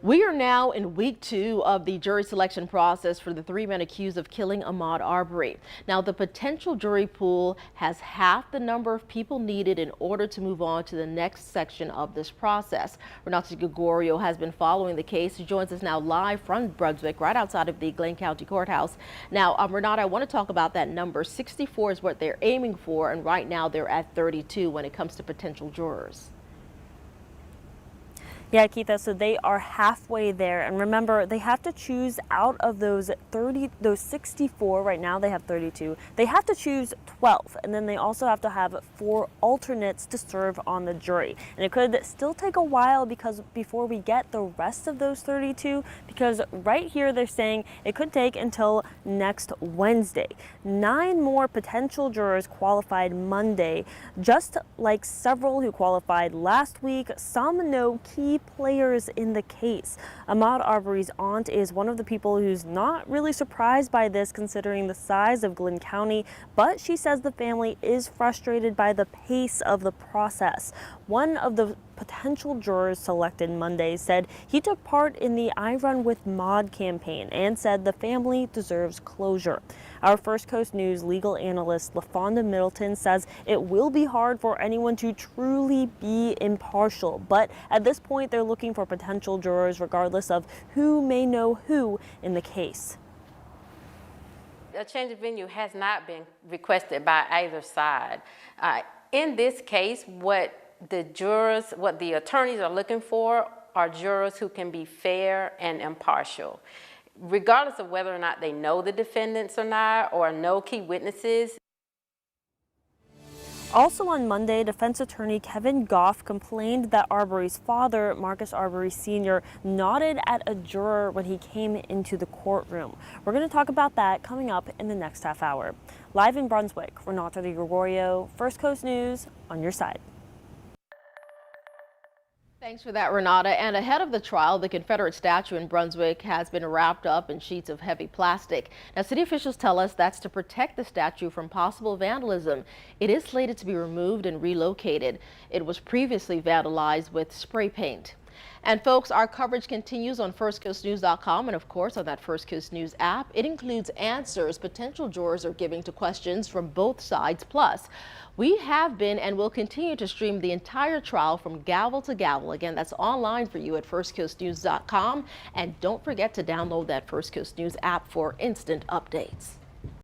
We are now in week 2 of the jury selection process for the 3 men accused of killing Ahmaud Arbery. Now, the potential jury pool has half the number of people needed in order to move on to the next section of this process. Renata Gregorio has been following the case. He joins us now live from Brunswick, right outside of the Glenn County Courthouse. Now, Renata, I want to talk about that number. 64 is what they're aiming for, and right now they're at 32 when it comes to potential jurors. Yeah, Keitha, so they are halfway there. And remember, they have to choose out of those 64, right now they have 32. They have to choose 12, and then they also have to have 4 alternates to serve on the jury. And it could still take a while before we get the rest of those 32, because right here they're saying it could take until next Wednesday. 9 more potential jurors qualified Monday, just like several who qualified last week. Some know key players in the case. Ahmaud Arbery's aunt is one of the people who's not really surprised by this, considering the size of Glenn County, but she says the family is frustrated by the pace of the process. One of the potential jurors selected Monday said he took part in the I Run with Maude campaign and said the family deserves closure. Our First Coast News legal analyst LaFonda Middleton says it will be hard for anyone to truly be impartial, but at this point they're looking for potential jurors regardless of who may know who in the case. A change of venue has not been requested by either side. In this case, what the attorneys are looking for are jurors who can be fair and impartial, regardless of whether or not they know the defendants or not, or know key witnesses. Also on Monday, defense attorney Kevin Goff complained that Arbery's father, Marcus Arbery Sr., nodded at a juror when he came into the courtroom. We're going to talk about that coming up in the next half hour. Live in Brunswick, Renata Gregorio, First Coast News, on your side. Thanks for that, Renata. And ahead of the trial, the Confederate statue in Brunswick has been wrapped up in sheets of heavy plastic. Now, city officials tell us that's to protect the statue from possible vandalism. It is slated to be removed and relocated. It was previously vandalized with spray paint. And folks, our coverage continues on firstcoastnews.com and of course on that First Coast News app. It includes answers potential jurors are giving to questions from both sides. Plus, we have been and will continue to stream the entire trial from gavel to gavel. Again, that's online for you at firstcoastnews.com. And don't forget to download that First Coast News app for instant updates.